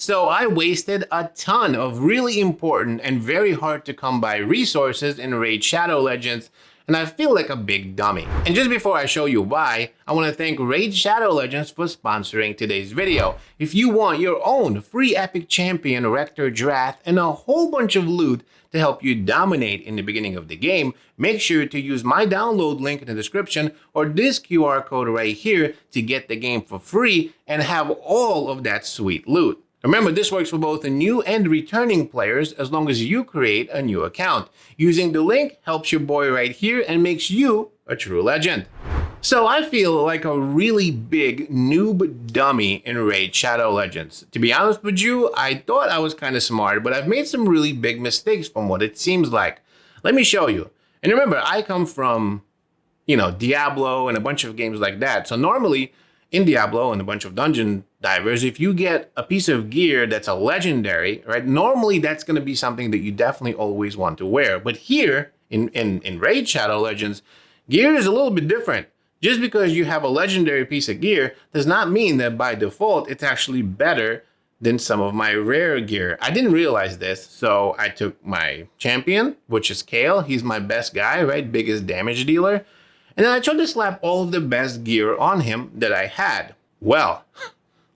So I wasted a ton of really important and very hard to come by resources in Raid Shadow Legends, and I feel like a big dummy. And just before I show you why, I want to thank Raid Shadow Legends for sponsoring today's video. If you want your own free epic champion, Rector Drath, and a whole bunch of loot to help you dominate in the beginning of the game, make sure to use my download link in the description or this QR code right here to get the game for free and have all of that sweet loot. Remember, this works for both the new and returning players as long as you create a new account. Using the link helps your boy right here and makes you a true legend. So I feel like a really big noob dummy in Raid Shadow Legends. To be honest with you, I thought I was kind of smart, but I've made some really big mistakes from what it seems like. Let me show you. And remember, I come from, Diablo and a bunch of games like that. So normally in Diablo and a bunch of Dungeon Divers, if you get a piece of gear that's a legendary, right, normally that's going to be something that you definitely always want to wear. But here in Raid Shadow Legends, gear is a little bit different. Just because you have a legendary piece of gear does not mean that by default it's actually better than some of my rare gear. I didn't realize this, so I took my champion, which is Kayle. He's my best guy, right? Biggest damage dealer. And then I tried to slap all of the best gear on him that I had. Well,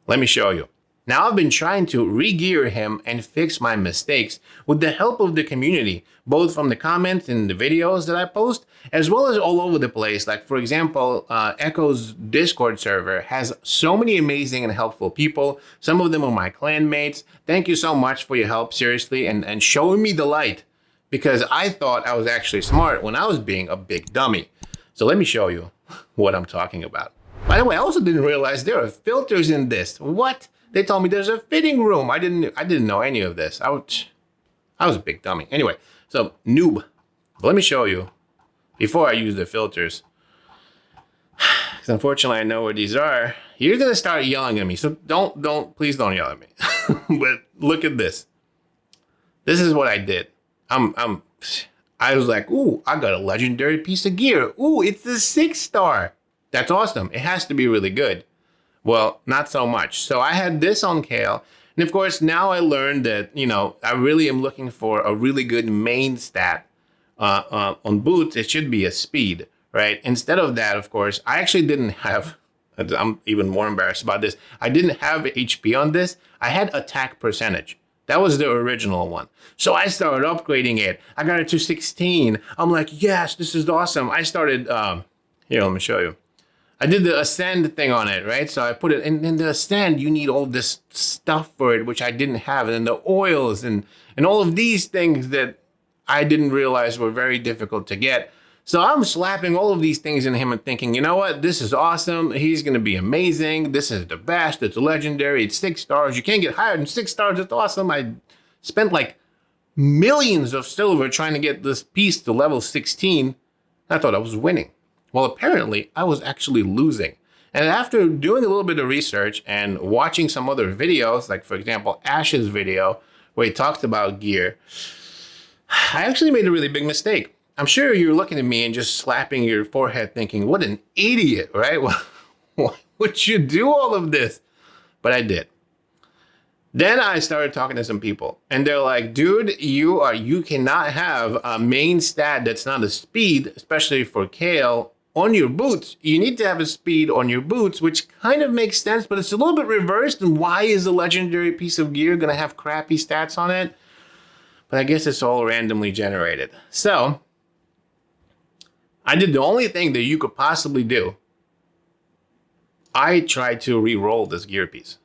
let me show you. Now I've been trying to re-gear him and fix my mistakes with the help of the community, both from the comments in the videos that I post, as well as all over the place. Like, for example, Echo's Discord server has so many amazing and helpful people. Some of them are my clanmates. Thank you so much for your help, seriously, and showing me the light, because I thought I was actually smart when I was being a big dummy. So let me show you what I'm talking about. By the way, I also didn't realize there are filters in this. What? They told me there's a fitting room. I didn't know any of this. I was a big dummy. Anyway, so noob. Let me show you before I use the filters. Because unfortunately I know where these are. You're gonna start yelling at me. So please don't yell at me. But look at this. This is what I did. I was like, ooh, I got a legendary piece of gear. Ooh, it's a 6-star. That's awesome. It has to be really good. Well, not so much. So I had this on Kayle. And of course, now I learned that, I really am looking for a really good main stat on boots. It should be a speed, right? Instead of that, of course, I actually didn't have, I'm even more embarrassed about this. I didn't have HP on this. I had attack percentage. That was the original one. So I started upgrading it. I got it to 16. I'm like, yes, this is awesome. I started, here, let me show you. I did the ascend thing on it, right? So I put it in the ascend, you need all this stuff for it, which I didn't have. And then the oils and all of these things that I didn't realize were very difficult to get. So I'm slapping all of these things in him and thinking, you know what? This is awesome. He's going to be amazing. This is the best. It's legendary. It's 6 stars. You can't get higher than 6 stars. It's awesome. I spent like millions of silver trying to get this piece to level 16. I thought I was winning. Well, apparently, I was actually losing. And after doing a little bit of research and watching some other videos, like, for example, Ash's video, where he talked about gear, I actually made a really big mistake. I'm sure you're looking at me and just slapping your forehead thinking, what an idiot, right? Why would you do all of this? But I did. Then I started talking to some people, and they're like, dude, you cannot have a main stat that's not a speed, especially for Kayle, on your boots. You need to have a speed on your boots, which kind of makes sense, but it's a little bit reversed. And why is a legendary piece of gear going to have crappy stats on it? But I guess it's all randomly generated. So I did the only thing that you could possibly do. I tried to re-roll this gear piece.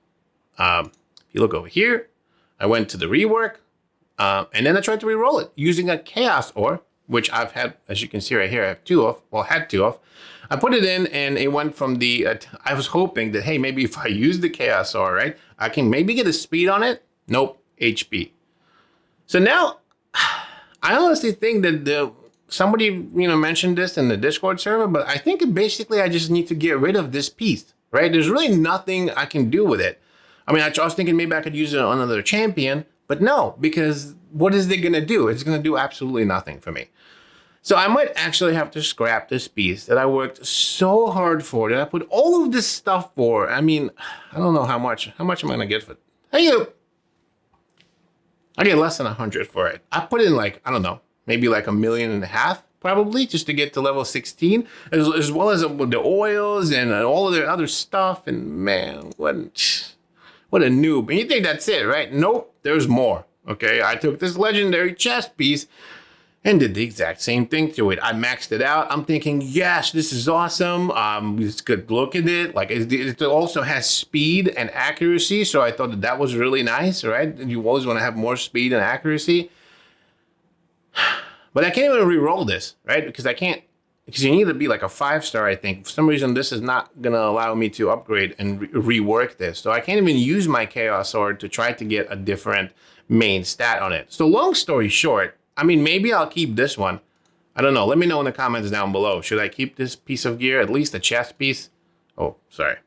If you look over here, I went to the rework, and then I tried to re-roll it using a chaos ore, which I've had, as you can see right here, I have 2 of, well, had 2 of. I put it in and it went from the, I was hoping that, hey, maybe if I use the chaos ore, right, I can maybe get a speed on it. Nope, HP. So now, I honestly think that somebody, mentioned this in the Discord server, but I think basically I just need to get rid of this piece, right? There's really nothing I can do with it. I mean, I was thinking maybe I could use it on another champion, but no, because what is it going to do? It's going to do absolutely nothing for me. So I might actually have to scrap this piece that I worked so hard for, that I put all of this stuff for. I mean, I don't know how much am I going to get for it? Hey, you. I get less than 100 for it. I put in like, I don't know, maybe like 1.5 million probably just to get to level 16, as well as with the oils and all of the other stuff. And man, what a noob. And you think that's it, right? Nope, there's more. Okay, I took this legendary chest piece and did the exact same thing to it. I maxed it out. I'm thinking, yes, this is awesome. It's good look at it. Like it also has speed and accuracy. So I thought that was really nice, right? You always want to have more speed and accuracy. But I can't even re-roll this, right? Because you need to be like a 5-star, I think. For some reason, this is not going to allow me to upgrade and rework this. So I can't even use my Chaos Sword to try to get a different main stat on it. So long story short, I mean, maybe I'll keep this one. I don't know. Let me know in the comments down below. Should I keep this piece of gear, at least the chest piece? Oh, sorry.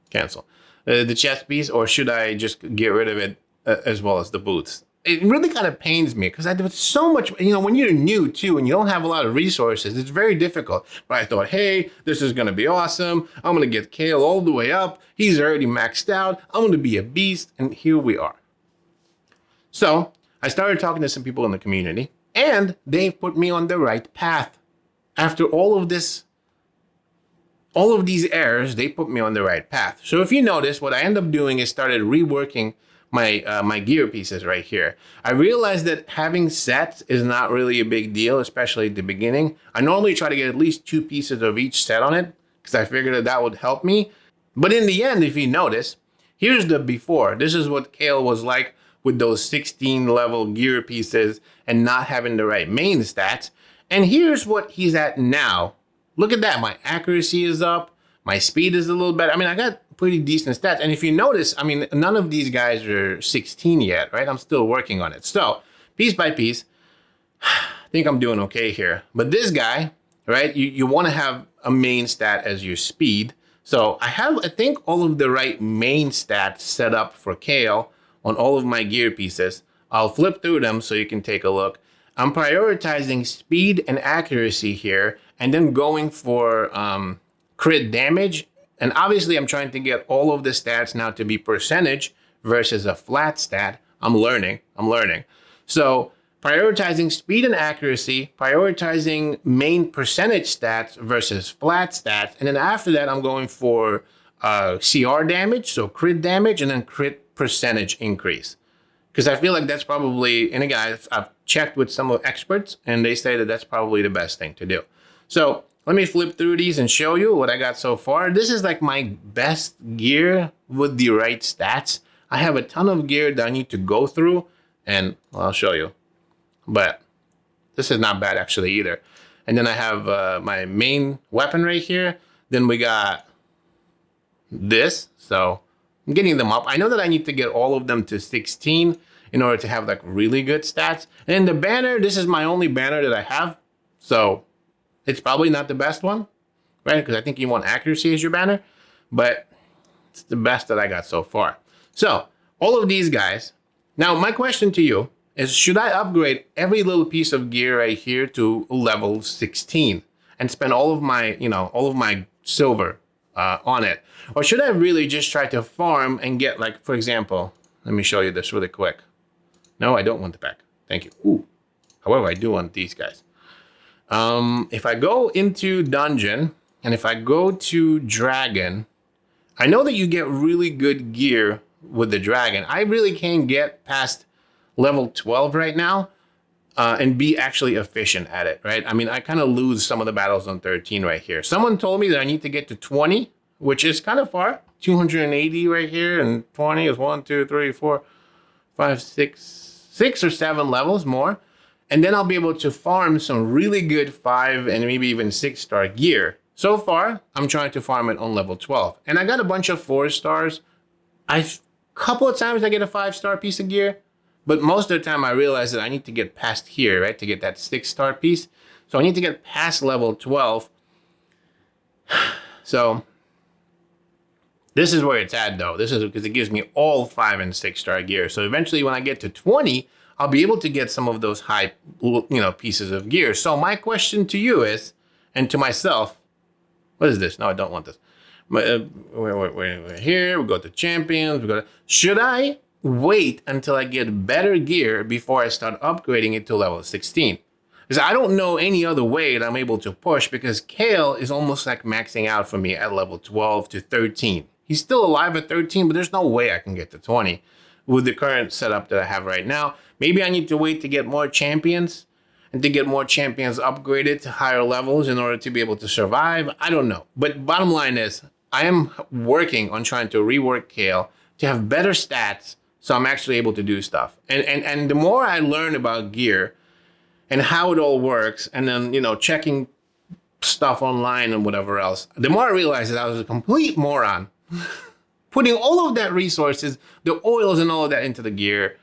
Cancel. The chest piece, or should I just get rid of it as well as the boots? It really kind of pains me because I did so much, when you're new too and you don't have a lot of resources, it's very difficult. But I thought, hey, this is going to be awesome. I'm going to get Kale all the way up. He's already maxed out. I'm going to be a beast. And here we are. So I started talking to some people in the community. And they've put me on the right path. After all of these errors, they put me on the right path. So if you notice, what I end up doing is started reworking my gear pieces right here. I realized that having sets is not really a big deal, especially at the beginning. I normally try to get at least 2 pieces of each set on it because I figured that would help me. But in the end, if you notice, here's the before. This is what Kale was like with those 16 level gear pieces and not having the right main stats. And here's what he's at now. Look at that. My accuracy is up. My speed is a little better. I mean, I got pretty decent stats. And if you notice, I mean, none of these guys are 16 yet, right? I'm still working on it. So piece by piece, I think I'm doing okay here. But this guy, right? You want to have a main stat as your speed. So I think, all of the right main stats set up for Kale on all of my gear pieces. I'll flip through them so you can take a look. I'm prioritizing speed and accuracy here, and then going for crit damage. And obviously I'm trying to get all of the stats now to be percentage versus a flat stat. I'm learning. So prioritizing speed and accuracy, prioritizing main percentage stats versus flat stats. And then after that, I'm going for CR damage, so crit damage, and then crit percentage increase, because I feel like that's probably, and again, I've checked with some experts and they say that that's probably the best thing to do. So let me flip through these and show you what I got so far. This is like my best gear with the right stats. I have a ton of gear that I need to go through, and I'll show you, but this is not bad actually either. And then I have my main weapon right here. Then we got this, so I'm getting them up. I know that I need to get all of them to 16 in order to have like really good stats. And then the banner, this is my only banner that I have. So it's probably not the best one, right? Because I think you want accuracy as your banner, but it's the best that I got so far. So all of these guys. Now my question to you is, should I upgrade every little piece of gear right here to level 16 and spend all of my silver on it? Or should I really just try to farm and get, like, for example, let me show you this really quick. No, I don't want the pack. Thank you. Ooh. However, I do want these guys. If I go into dungeon and if I go to dragon, I know that you get really good gear with the dragon. I really can't get past level 12 right now and be actually efficient at it, right? I mean, I kind of lose some of the battles on 13 right here. Someone told me that I need to get to 20, which is kind of far. 280 right here, and 20 is 1, 2, 3, 4, 5, 6 or 7 levels more. And then I'll be able to farm some really good 5 and maybe even 6-star gear. So far, I'm trying to farm it on level 12. And I got a bunch of 4 stars. A couple of times I get a 5-star piece of gear, but most of the time I realize that I need to get past here, right, to get that 6-star piece. So I need to get past level 12. So this is where it's at, though. This is because it gives me all 5 and 6-star gear. So eventually when I get to 20, I'll be able to get some of those high, pieces of gear. So my question to you is, and to myself, what is this? No, I don't want this. We're here. We go to champions. Should I wait until I get better gear before I start upgrading it to level 16. Because I don't know any other way that I'm able to push, because Kale is almost like maxing out for me at level 12 to 13. He's still alive at 13, but there's no way I can get to 20 with the current setup that I have right now. Maybe I need to wait to get more champions and to get more champions upgraded to higher levels in order to be able to survive. I don't know. But bottom line is, I am working on trying to rework Kale to have better stats so I'm actually able to do stuff. And the more I learn about gear and how it all works, and then, checking stuff online and whatever else, the more I realize that I was a complete moron putting all of that resources, the oils and all of that into the gear,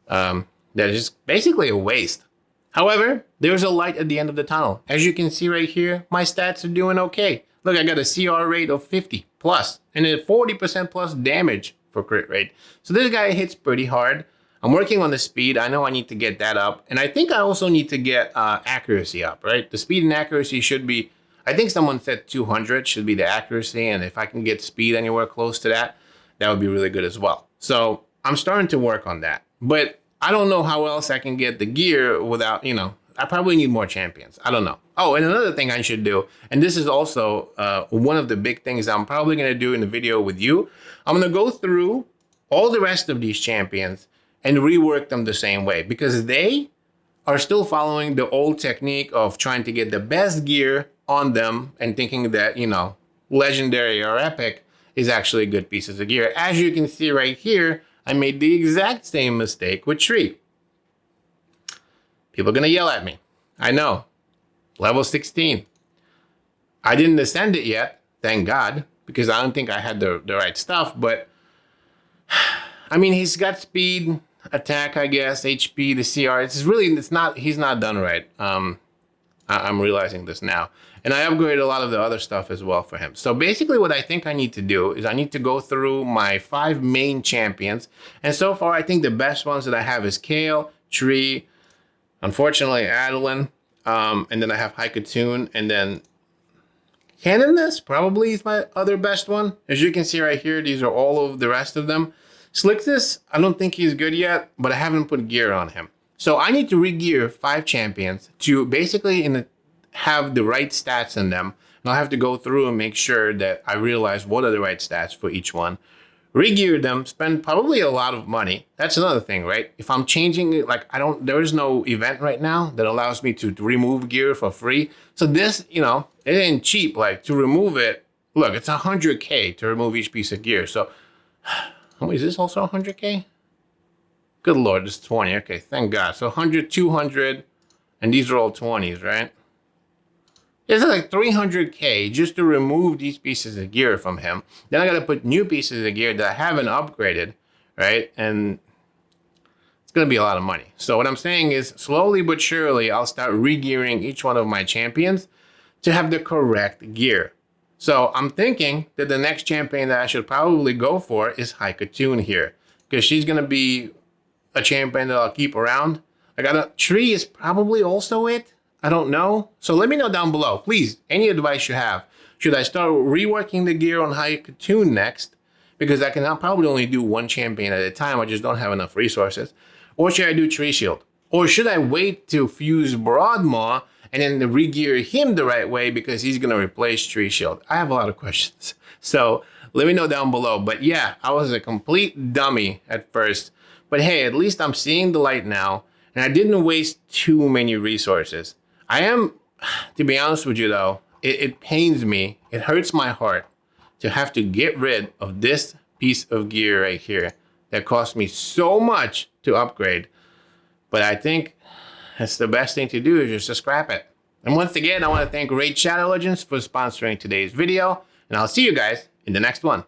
that is just basically a waste. However, there's a light at the end of the tunnel. As you can see right here, my stats are doing okay. Look, I got a CR rate of 50 plus and a 40% plus damage for crit rate. So this guy hits pretty hard. I'm working on the speed. I know I need to get that up. And I think I also need to get accuracy up, right? The speed and accuracy should be, I think someone said 200 should be the accuracy. And if I can get speed anywhere close to that, that would be really good as well. So I'm starting to work on that. But I don't know how else I can get the gear without, I probably need more champions. I don't know. Oh, and another thing I should do, and this is also one of the big things I'm probably going to do in the video with you. I'm going to go through all the rest of these champions and rework them the same way, because they are still following the old technique of trying to get the best gear on them and thinking that, legendary or epic is actually good pieces of gear. As you can see right here, I made the exact same mistake with Tree. People are going to yell at me. I know. Level 16. I didn't ascend it yet, thank God, because I don't think I had the right stuff. But, I mean, he's got speed, attack, I guess, HP, the CR. He's not done right. I'm realizing this now. And I upgraded a lot of the other stuff as well for him. So basically what I think I need to do is I need to go through my 5 main champions. And so far, I think the best ones that I have is Kale, Tree, unfortunately, Adeline, and then I have Haikatoon, and then Canoness probably is my other best one. As you can see right here, these are all of the rest of them. Slicksis, I don't think he's good yet, but I haven't put gear on him. So I need to re-gear 5 champions to basically have the right stats in them. And I'll have to go through and make sure that I realize what are the right stats for each one. Re-gear them, spend probably a lot of money. That's another thing, right? If I'm changing it, there is no event right now that allows me to remove gear for free. So this, it ain't cheap. Like, to remove it, look, it's 100K to remove each piece of gear. So, is this also 100K? Good Lord, this is 20. Okay, thank God. So 100, 200, and these are all 20s, right? It's like 300K just to remove these pieces of gear from him. Then I got to put new pieces of gear that I haven't upgraded, right? And it's going to be a lot of money. So what I'm saying is, slowly but surely, I'll start re-gearing each one of my champions to have the correct gear. So I'm thinking that the next champion that I should probably go for is Haikatoon here, because she's going to be a champion that I'll keep around. Tree is probably also it. I don't know. So let me know down below, please, any advice you have. Should I start reworking the gear on Haikatoon next? Because I can probably only do 1 champion at a time. I just don't have enough resources. Or should I do Tree Shield? Or should I wait to fuse Broadmaw and then re-gear him the right way because he's going to replace Tree Shield? I have a lot of questions. So let me know down below. But yeah, I was a complete dummy at first. But hey, at least I'm seeing the light now. And I didn't waste too many resources. I am, to be honest with you though, it pains me, it hurts my heart to have to get rid of this piece of gear right here that cost me so much to upgrade. But I think that's the best thing to do, is just to scrap it. And once again, I want to thank Raid Shadow Legends for sponsoring today's video, and I'll see you guys in the next one.